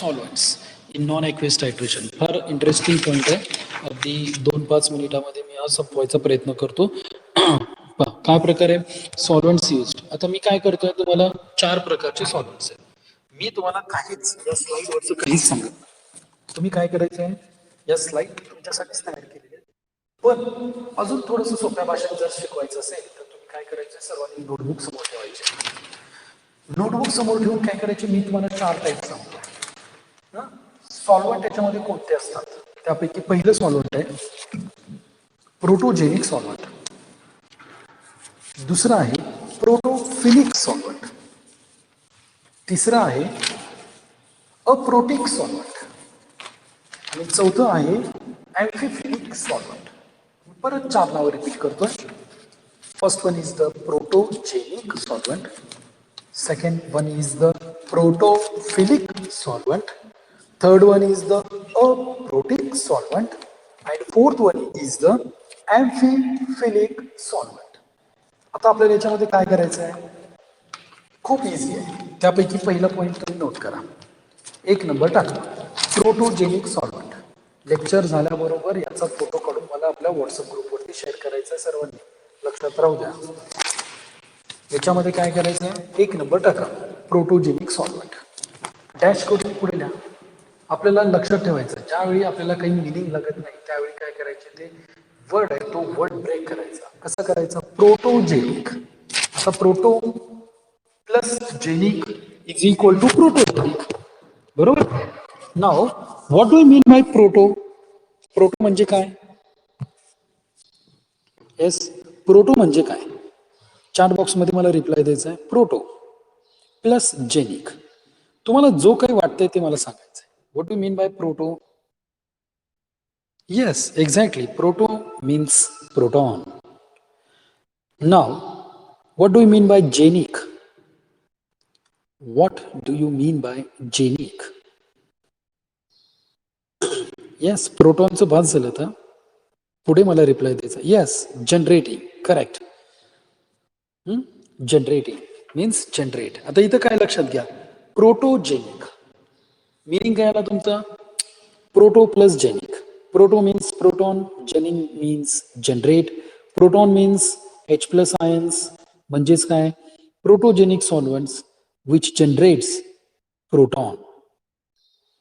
Solvents in non aqueous टायट्रेशन. फार interesting point आहे. अगदी 2-5 मिनिटामध्ये मी हा संपवायचा प्रयत्न करतो. काय प्रकारे सॉल्व्हेंट्स यूज. आता मी काय करतोय, तुम्हाला 4 प्रकारचे सॉल्व्हेंट्स आहेत. मी तुम्हाला काहीच या स्लाइडवरचं काहीच सांगत नाही. तुम्ही काय करायचं आहे, या स्लाइड तुमच्यासाठीच तयार केलेली आहे. पण अजून थोडंसं सोप्या भाषेत जर शिकवायचं असेल तर तुम्ही काय करायचं, सर्वांनी नोटबुक समोर ठेवायचे. नोटबुक समोर ठेवून काय करायचे, मी तुम्हाला 4 टाईप सांगतो. सॉल्व्हंट याच्यामध्ये कोणते असतात, त्यापैकी पहिलं सॉल्व्हंट आहे प्रोटोजेनिक सॉल्व्हंट. दुसरं आहे प्रोटोफिलिक सॉल्व्हंट. तिसरं आहे अप्रोटिक सॉल्व्हंट. आणि चौथं आहे ॲम्फिफिलिक सॉल्व्हंट. परत 4 नावं रिपीट करतोय. First one is the protogenic solvent. Second one is the protophilic solvent. Third one is the aprotic solvent. And fourth one is the amphiphilic solvent. आता आपल्याला याच्यामध्ये काय करायचं आहे, खूप इझी आहे. त्यापैकी पहिला पॉईंट तुम्ही नोट करा. 1 नंबर टाका, प्रोटोजेनिक सॉल्वंट. लेक्चर झाल्याबरोबर याचा फोटो काढून मला आपल्या व्हॉट्सअप ग्रुपवरती शेअर करायचा आहे. सर्वांनी लक्षात राहू द्या. याच्यामध्ये काय करायचं आहे, 1 नंबर टाका प्रोटोजेनिक सॉल्व्हंट. डॅश करून पुढे द्या. आपल्याला लक्षात ठेवायचं, ज्यावेळी आपल्याला काही मिनिंग लागत नाही त्यावेळी काय करायचे, ते वर्ड आहे तो वर्ड ब्रेक करायचा. कसं करायचा, प्रोटोजेनिक. आता proto plus genic is equal to protogenic, बरोबर. Now what do you mean by proto. Proto म्हणजे काय, येस प्रोटो म्हणजे काय, चॅट बॉक्समध्ये मला रिप्लाय द्यायचा आहे. Proto plus genic. तुम्हाला जो काही वाटतंय ते मला सांगायचं आहे. What do mean by proto. Yes exactly, proto means proton. Now what do you mean by genic. What do you mean by genic. Yes प्रोटॉनचं भास झालं तर पुढे मला रिप्लाय द्यायचा. Yes generating, correct. Generating means generate. आता इथं काय लक्षात घ्या, प्रोटोजेनिक मिनिंग काय आला तुमचा, proto plus genic. Proto means proton, genic means generate. Proton means H plus ions, म्हणजेच काय, protogenic solvents which generates proton.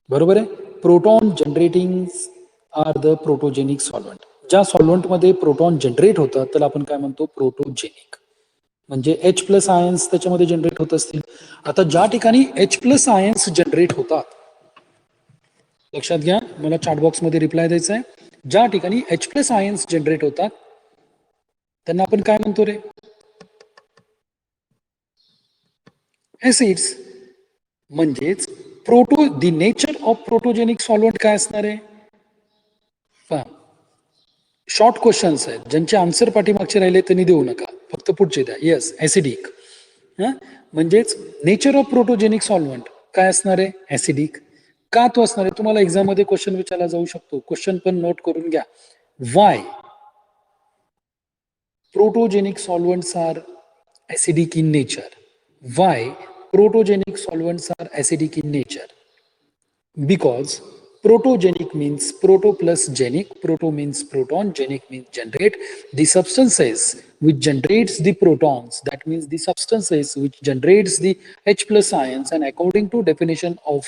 बरोबर आहे. Proton generating are the protogenic solvent. ज्या सॉल्व्हंटमध्ये प्रोटॉन जनरेट होतात त्याला आपण काय म्हणतो, प्रोटोजेनिक. म्हणजे H प्लस आयन्स त्याच्यामध्ये जनरेट होत असतील. आता ज्या ठिकाणी H प्लस आयन्स जनरेट होतात, लक्षात घ्या, मला चॅटबॉक्स मध्ये रिप्लाय द्यायचा आहे. ज्या ठिकाणी H प्लस आयन्स जनरेट होतात त्यांना आपण काय म्हणतो रे, ऍसिड्स. म्हणजेच proto the nature of protogenic solvent काय असणार आहे. शॉर्ट क्वेश्चन्स आहेत, ज्यांचे आन्सर पाठीमागचे राहिले त्यांनी देऊ नका, फक्त पुढचे द्या. Yes acidic. म्हणजेच नेचर ऑफ प्रोटोजेनिक सॉल्व्हंट काय असणार आहे, ऍसिडिक. का तो असणार आहे, तुम्हाला एक्झाम मध्ये क्वेश्चन विचारला जाऊ शकतो. क्वेश्चन पण नोट करून घ्या. Why protogenic solvents are acidic in nature. Why protogenic solvents are acidic in nature. Because protogenic means proto plus genic. Proto means proton, genic means generate. The substances which generates the protons, that means the substances which generates the H plus ions, and according to definition of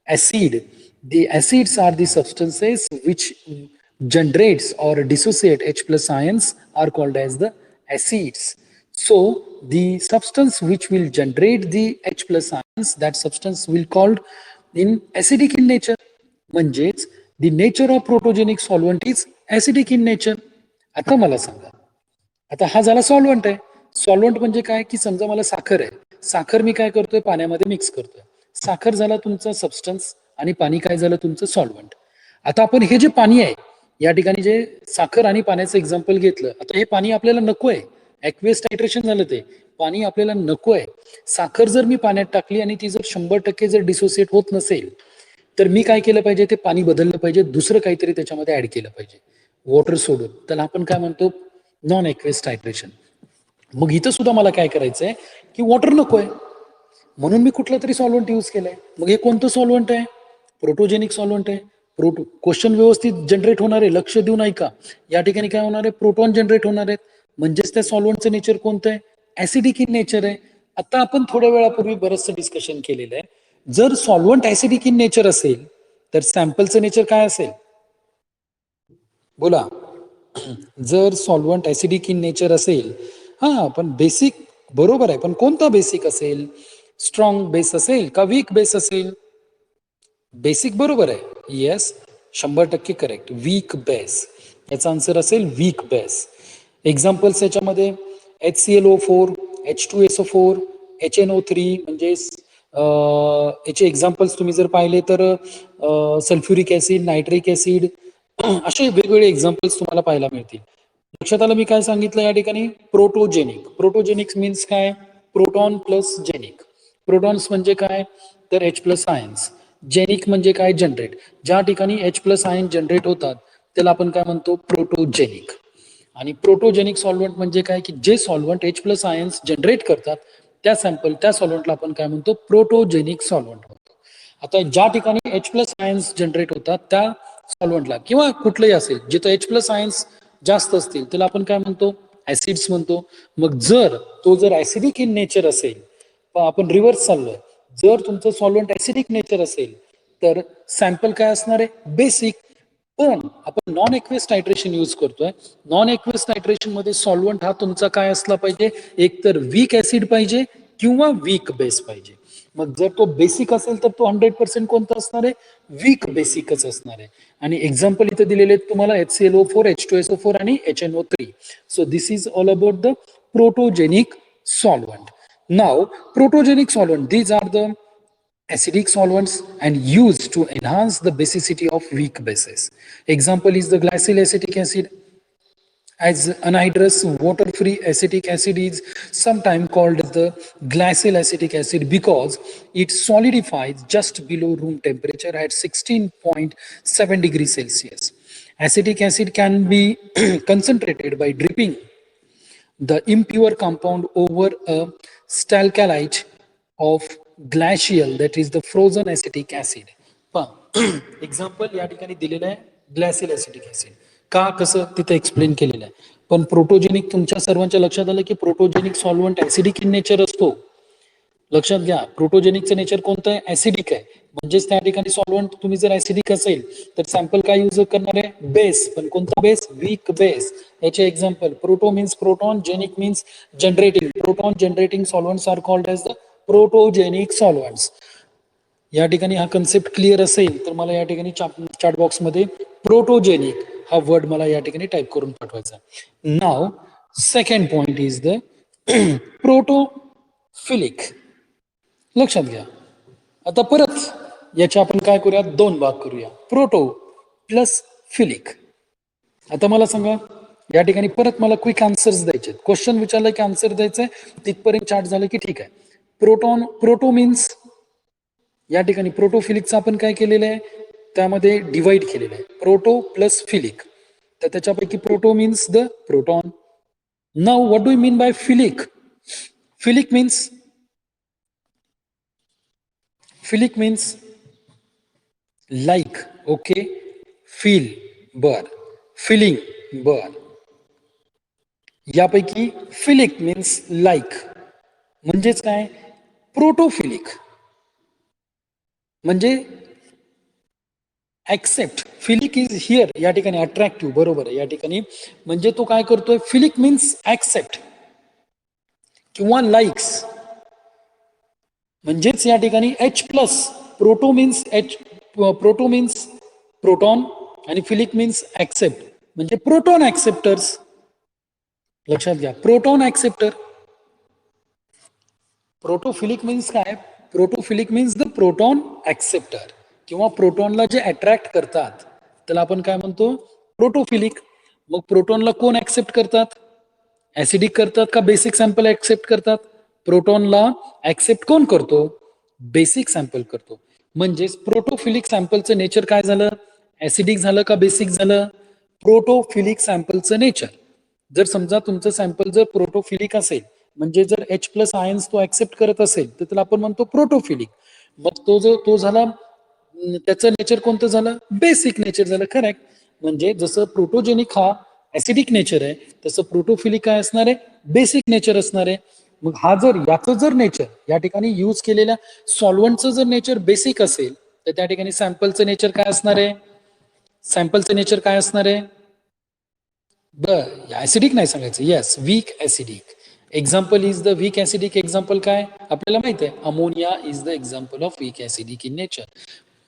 acid, the acids are the substances which generates or dissociate H plus ions are called as the acids. So the substance which will generate the H plus ions, that substance will called in acidic in nature. म्हणजेच the nature of protogenic solvent is acidic in nature. आता मला सांगा, आता हा झाला solvent आहे. Solvent म्हणजे काय, की समजा मला साखर आहे, साखर मी काय करतोय, पाण्यामध्ये मिक्स करतोय. साखर झाला तुमचा सबस्टन्स आणि पाणी काय झालं तुमचं सॉल्व्हंट. आता आपण हे जे पाणी आहे, या ठिकाणी जे साखर आणि पाण्याचं एक्झाम्पल घेतलं, आता हे पाणी आपल्याला नको आहे, ॲक्वेस टायट्रेशन झालं, ते पाणी आपल्याला नको आहे. साखर जर मी पाण्यात टाकली आणि ती जर 100% जर डिसोसिएट होत नसेल तर मी काय केलं पाहिजे, ते पाणी बदललं पाहिजे, दुसरं काहीतरी त्याच्यामध्ये ऍड केलं पाहिजे, वॉटर सोडून. त्याला आपण काय म्हणतो, नॉन ॲक्वेस टायट्रेशन. मग इथं सुद्धा मला काय करायचंय, की वॉटर नको आहे म्हणून मी कुठलं तरी सॉल्व्हंट यूज केलंय. मग हे कोणतं सॉल्व्हंट आहे, प्रोटोजेनिक सॉल्व्हंट आहे. क्वेश्चन व्यवस्थित जनरेट होणार आहे, लक्ष देऊन ऐका. या ठिकाणी काय होणार आहे, प्रोटॉन जनरेट होणार आहेत. म्हणजेच त्या सॉल्व्हंटचं नेचर कोणतं आहे, ऍसिडिक इन नेचर आहे. आता आपण थोड्या वेळापूर्वी बरंचसं डिस्कशन केलेलं आहे. जर सॉल्व्हंट ऍसिडिक इन नेचर असेल तर सॅम्पलचं नेचर काय असेल, बोला. जर सॉल्व्हंट ऍसिडिक इन नेचर असेल, हा पण बेसिक बरोबर आहे, पण कोणता बेसिक असेल, स्ट्रॉंग बेस असेल का वीक बेस असेल? बेसिक बरोबर आहे, येस, 100% करेक्ट. वीक बेस, याचा आन्सर असेल वीक बेस. एक्झाम्पल्स याच्यामध्ये HClO4, H2SO4, HNO3, म्हणजे याचे एक्झाम्पल्स तुम्ही जर पाहिले तर सल्फ्युरिक ऍसिड, नायट्रिक ऍसिड, असे वेगवेगळे एक्झाम्पल्स तुम्हाला पाहायला मिळतील. लक्षात आलं मी काय सांगितलं या ठिकाणी? प्रोटोजेनिक. प्रोटोजेनिक्स मीन्स काय, प्रोटॉन प्लस जेनिक. प्रोटॉन्स म्हणजे काय, तर H प्लस आयन्स. जेनिक म्हणजे काय, जनरेट. ज्या ठिकाणी H प्लस आयन जनरेट होतात त्याला आपण काय म्हणतो, प्रोटोजेनिक. आणि प्रोटोजेनिक सॉल्व्हंट म्हणजे काय, की जे solvent H plus ions generate करतात त्या सॉल्व्हंटला आपण काय म्हणतो, प्रोटोजेनिक सॉल्व्हंट म्हणतो. आता ज्या ठिकाणी H प्लस आयन्स जनरेट होतात त्या सॉल्व्हंटला, किंवा कुठलंही असेल जिथं H प्लस आयन्स जास्त असतील त्याला आपण काय म्हणतो, ऍसिड्स म्हणतो. मग जर तो ऍसिडिक इन नेचर असेल, आपण रिव्हर्स चाललोय, जर तुमचं सॉल्व्हंट ऍसिडिक नेचर असेल तर सॅम्पल काय असणार आहे, बेसिक. पण आपण नॉन एक्वेस टायट्रेशन यूज करतोय. नॉन एक्वेस टायट्रेशन मध्ये सॉल्व्हंट हा तुमचा काय असला पाहिजे, एक तर वीक ऍसिड पाहिजे किंवा वीक बेस पाहिजे. मग जर तो बेसिक असेल तर तो 100% कोणता असणार आहे, वीक बेसिकच असणार आहे. आणि एक्झाम्पल इथे दिलेले आहेत तुम्हाला, HClO4, H2SO4 आणि HNO3. So this is all about the protogenic solvent. Now, protogenic solvent, these are the acidic solvents and used to enhance the basicity of weak bases. Example is the glycyl acetic acid. As anhydrous water-free acetic acid is sometimes called as the glycyl acetic acid because it solidifies just below room temperature at 16.7 degrees Celsius. Acetic acid can be concentrated by dripping the impure compound over a stalactite of glacial, that is the frozen acetic acid. Example या ठिकाणी दिलेलं आहे ग्लॅसिल acetic acid. का, कसं, तिथे explain केलेलं आहे. पण प्रोटोजेनिक तुमच्या सर्वांच्या लक्षात आलं की protogenic solvent acidic in nature असतो. लक्षात घ्या, प्रोटोजेनिकचं नेचर कोणतं आहे, ऍसिडिक आहे. म्हणजेच त्या ठिकाणी सॉल्व्हंट तुम्ही जर ऍसिडिक असेल तर सॅम्पल काय यूज करणार आहे, बेस. पण कोणता बेस, वीक बेस. याचे example, proto means proton, genic means generating. Proton generating solvents are called as the protogenic solvents. या ठिकाणी हा कन्सेप्ट क्लिअर असेल तर मला या ठिकाणी चॅट बॉक्स मध्ये प्रोटोजेनिक हा वर्ड मला या ठिकाणी टाईप करून पाठवायचा. Now second point is the protophilic. लक्षात घ्या. आता परत याचे आपण काय करूया, दोन भाग करूया, प्रोटो प्लस फिलिक. आता मला सांगा, या ठिकाणी परत मला क्विक आन्सर्स द्यायचे. क्वेश्चन विचारलं की आन्सर द्यायचंय, तिथपर्यंत चार्ट झालं की ठीक आहे. प्रोटो मीन्स, या ठिकाणी प्रोटोफिलिकचं आपण काय केलेलं आहे, त्यामध्ये डिवाइड केलेलं आहे, प्रोटो प्लस फिलिक. तर त्याच्यापैकी proto means the proton. Now what do you mean bye philic? Philic means like, okay, feel, बर, फिलिंग, बर. यापैकी फिलिक मीन्स लाईक, म्हणजेच काय, प्रोटोफिलिक म्हणजे ऍक्सेप्ट. फिलिक इज हिअर, या ठिकाणी अट्रॅक्टिव्ह, बरोबर आहे. या ठिकाणी म्हणजे तो काय करतोय, फिलिक मीन्स ऍक्सेप्ट किंवा लाईक्स. म्हणजेच या ठिकाणी H plus, proto means proton आणि फिलिक मीन्स ऍक्सेप्ट, म्हणजे प्रोटॉन ऍक्सेप्टर्स. लक्षात घ्या, प्रोटॉन ऍक्सेप्टर. प्रोटोफिलिक मीन्स काय, protophilic means the proton acceptor, किंवा प्रोटॉनला जे अट्रॅक्ट करतात त्याला आपण काय म्हणतो, प्रोटोफिलिक. मग प्रोटॉनला कोण ऍक्सेप्ट करतात, ऍसिडिक करतात का बेसिक सॅम्पल ऍक्सेप्ट करतात? प्रोटॉनला ऍक्सेप्ट कोण करतो, बेसिक सॅम्पल करतो. म्हणजेच प्रोटोफिलिक सॅम्पलचं नेचर काय झालं, ऍसिडिक झालं का बेसिक झालं, प्रोटोफिलिक सॅम्पलचं नेचर. जर समजा तुमचं सॅम्पल जर प्रोटोफिलिक असेल, म्हणजे जर H प्लस आयन्स तो ऍक्सेप्ट करत असेल तर त्याला आपण म्हणतो प्रोटोफिलिक. मग तो झाला त्याचं नेचर कोणतं झालं? बेसिक नेचर झालं. करेक्ट. म्हणजे जसं प्रोटोजेनिक हा ऍसिडिक नेचर आहे, तसं प्रोटोफिलिक काय असणार आहे? बेसिक नेचर असणार आहे. मग हा जर याचं जर नेचर या ठिकाणी यूज केलेल्या सॉल्व्हंटचं जर नेचर बेसिक असेल, तर त्या ठिकाणी सॅम्पलचं नेचर काय असणार आहे? सॅम्पलचं नेचर काय असणार आहे? ऍसिडिक नाही सांगायचं. Yes, weak acidic. Example is the weak acidic. Example काय आपल्याला माहिती आहे? Ammonia is the example of weak acidic in nature.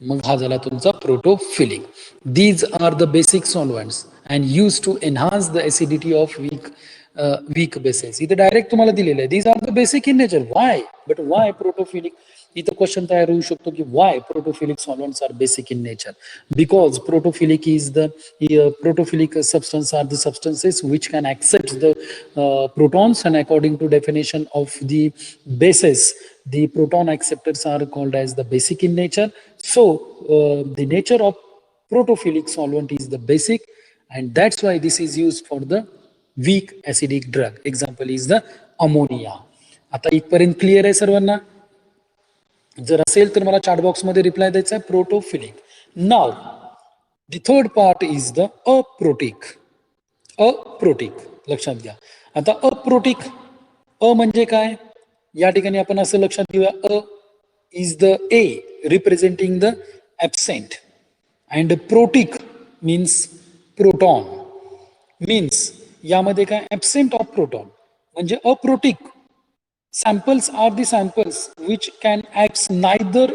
मग हा झाला तुमचा protophilic. These are the basic solvents and use to enhance the acidity of weak bases. इथे direct तुम्हाला दिलेलं आहे these are the basic in nature. Why? But why protophilic? इथं question तयार होऊ शकतो की why protophilic solvents R basic in nature. Because protophilic is the protophilic substance are the substances which can accept the protons, and according to definition of the bases, the proton acceptors are called as the basic in nature. So the nature of protophilic solvent is the basic, and that's why this is used for the weak acidic drug. Example is the ammonia. आता इथपर्यंत clear आहे सर्वांना? जर असेल तर मला chat box मध्ये reply द्यायचा आहे protophilic. Now the third part is the aprotic. Aprotic लक्षात घ्या. आता अप्रोटिक, म्हणजे काय? या ठिकाणी आपण असं लक्षात घेऊया, a is the A representing the absent, and protic means proton. Means यामध्ये काय? Absent of proton. म्हणजे aprotic samples are the samples which can act neither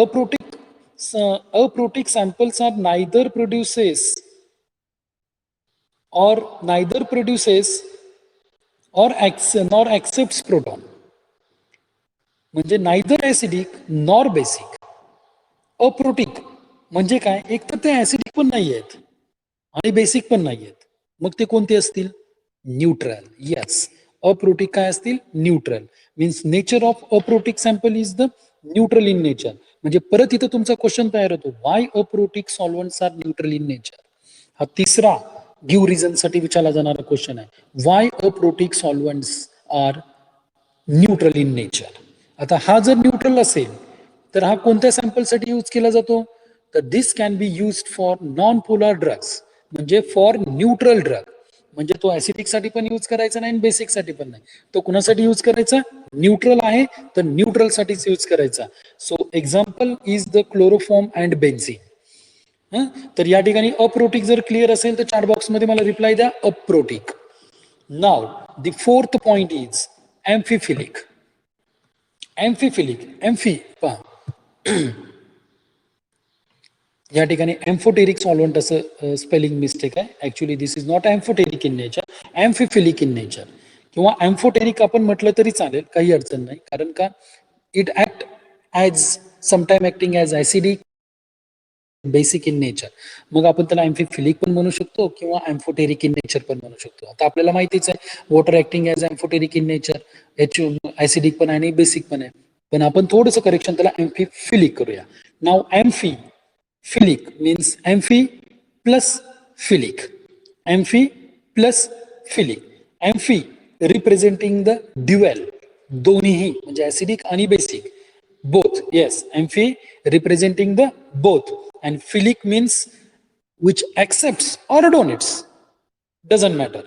aprotic samples are neither produces or nor accepts proton. म्हणजे neither acidic nor basic. Aprotic म्हणजे काय? एक तर ते acidic पण नाही आहेत आणि बेसिक पण नाही आहेत. मग ते कोणते असतील? न्यूट्रल. येस, अप्रोटिक काय असतील? Neutral. Means nature of aprotic sample is the neutral in nature. म्हणजे परत इथं तुमचा क्वेश्चन तयार होतो, why aprotic solvents are neutral in nature. हा तिसरा गिव्ह रिझन साठी विचारला जाणारा क्वेश्चन आहे. Why aprotic solvents are neutral in nature. आता हा जर न्यूट्रल असेल तर हा कोणत्या सॅम्पलसाठी यूज केला जातो? तर this can be used for non polar drugs. म्हणजे फॉर न्यूट्रल ड्रग. म्हणजे तो ऍसिडिक साठी पण यूज करायचा नाही आणि बेसिक साठी पण नाही. तो कुणासाठी यूज करायचा? न्यूट्रल आहे तर न्यूट्रल साठीच यूज करायचा. So example is the chloroform and benzene. तर या ठिकाणी अप्रोटिक जर क्लिअर असेल तर चॅट बॉक्स मध्ये मला रिप्लाय द्या, aprotic. Now the fourth point is amphiphilic. Amphiphilic, amphi पहा या ठिकाणी एम्फोटेरिक सॉल्व्हंट असं स्पेलिंग मिस्टेक आहे. Actually this is not amphoteric in nature, amphiphilic in nature. किंवा एम्फोटेरिक आपण म्हटलं तरी चालेल, काही अडचण नाही. कारण का it act as sometime acting as acidic, basic in nature. मग आपण त्याला एम्फिफिलिक पण म्हणू शकतो किंवा एम्फोटेरिक इन नेचर पण म्हणू शकतो. आता आपल्याला माहितीच आहे water acting as amphoteric in nature, acidic पण आहे आणि बेसिक पण आहे. पण आपण थोडंसं करेक्शन त्याला एम्फिफिलिक करूया. Now amphiphilic means amphi plus philic. Amphi plus philic. Amphi representing the dual, दोन्हीही म्हणजे ऍसिडिक आणि basic, both. Yes, amphi representing the both, and philic means which accepts or donates, doesn't matter.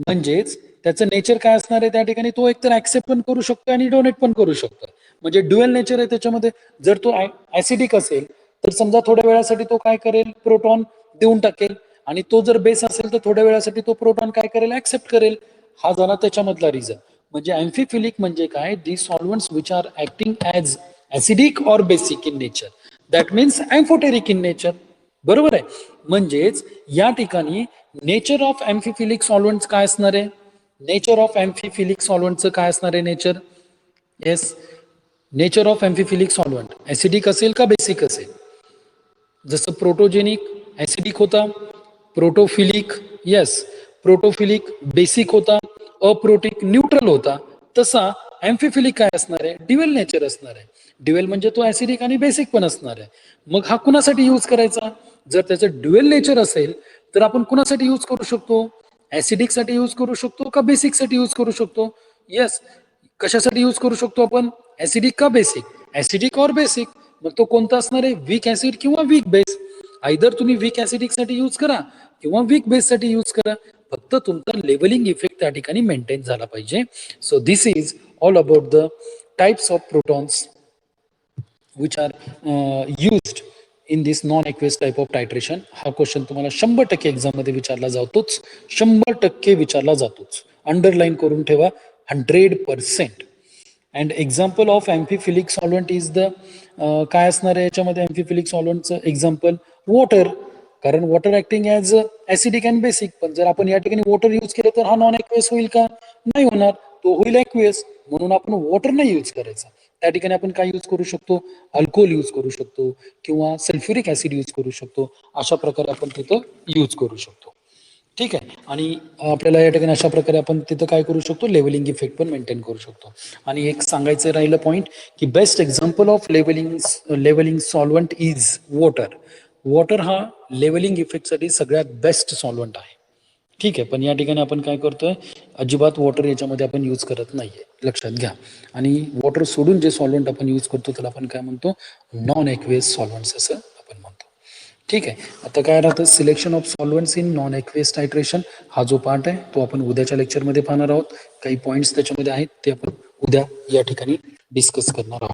म्हणजेच त्याचं nature काय असणार आहे त्या ठिकाणी? तो एकतर ऍक्सेप्ट पण करू शकतो आणि डोनेट पण करू शकतो. म्हणजे ड्युअल नेचर आहे त्याच्यामध्ये. जर तो ऍसिडिक असेल तर समजा थोड्या वेळासाठी तो काय करेल? प्रोटॉन देऊन टाकेल. आणि तो जर बेस असेल तर थोड्या वेळासाठी तो प्रोटॉन काय करेल? ऍक्सेप्ट करेल. हा झाला त्याच्यामधला रिझन. म्हणजे एम्फिफिलिक म्हणजे काय? The solvents which are acting as acidic or basic in nature, that means amphoteric in nature. बरोबर आहे. म्हणजेच या ठिकाणी नेचर ऑफ एम्फिफिलिक सॉल्व्हंट्स काय असणार आहे? नेचर ऑफ एम्फिफिलिक सॉल्व्हंटचं काय असणार आहे nature? Yes, nature of amphiphilic solvent acidic असेल का बेसिक असेल? जसं प्रोटोजेनिक ऍसिडिक होता, प्रोटोफिलिक येस प्रोटोफिलिक बेसिक होता, अप्रोटिक न्यूट्रल होता, तसा एम्फिफिलिक काय असणार आहे? ड्युअल नेचर असणार आहे. ड्युअल म्हणजे तो ऍसिडिक आणि बेसिक पण असणार आहे. मग हा कुणासाठी यूज करायचा? जर त्याचं ड्युअल नेचर असेल तर आपण कुणासाठी यूज करू शकतो? ऍसिडिक साठी यूज करू शकतो का बेसिक साठी यूज करू शकतो? येस, कशासाठी यूज करू शकतो आपण? ऍसिडिक का बेसिक? ऍसिडिक और बेसिक. मग तो कोणता असणार आहे? वीक ऍसिड किंवा वीक बेस. आयदर तुम्ही वीक ऍसिडिक साठी यूज करा किंवा वीक बेस साठी यूज करा, फक्त तुमचा लेवलिंग इफेक्ट त्या ठिकाणी मेंटेन झाला पाहिजे. So this is all about the types of protons which are used in this non-aqueous type of titration. हा क्वेश्चन तुम्हाला 100% एक्झाम मध्ये विचारला जातोच, 100% विचारला जातोच. अंडरलाईन करून ठेवा 100%. And example of amphiphilic solvent is the काय असणार आहे याच्यामध्ये अँफिफिलिक सॉल्व्हंटचं एक्झाम्पल? वॉटर. कारण water acting as acidic and basic. पण जर आपण या ठिकाणी वॉटर यूज केलं तर हा नॉन ऍक्वेस होईल का? नाही होणार, तो होईल ऍक्वेस. म्हणून आपण वॉटर नाही यूज करायचा. त्या ठिकाणी आपण काय यूज करू शकतो? अल्कोहोल यूज करू शकतो किंवा सल्फ्युरिक ऍसिड यूज करू शकतो. अशा प्रकारे आपण तिथं यूज करू शकतो. ठीक आहे. आणि आपल्याला या ठिकाणी अशा प्रकारे आपण तिथं काय करू शकतो? लेवलिंग इफेक्ट पण मेंटेन करू शकतो. आणि एक सांगायचं राहिलं पॉईंट की best example of levelling solvent is water. Water हा लेवलिंग इफेक्टसाठी सगळ्यात बेस्ट सॉल्व्हंट आहे. ठीक आहे. पण या ठिकाणी आपण काय करतोय? अजिबात वॉटर याच्यामध्ये आपण यूज करत नाहीये, लक्षात घ्या. आणि वॉटर सोडून जे सॉल्व्हंट आपण यूज करतो त्याला आपण काय म्हणतो? नॉन ॲक्वेस सॉल्व्हंट्स असं आपण म्हणतो. ठीक आहे. आता काय राहतं? Selection of solvents in non aqueous titration हा जो पार्ट आहे तो आपण उद्याच्या लेक्चरमध्ये पाहणार आहोत. काही पॉईंट्स त्याच्यामध्ये आहेत ते आपण उद्या या ठिकाणी डिस्कस करणार आहोत.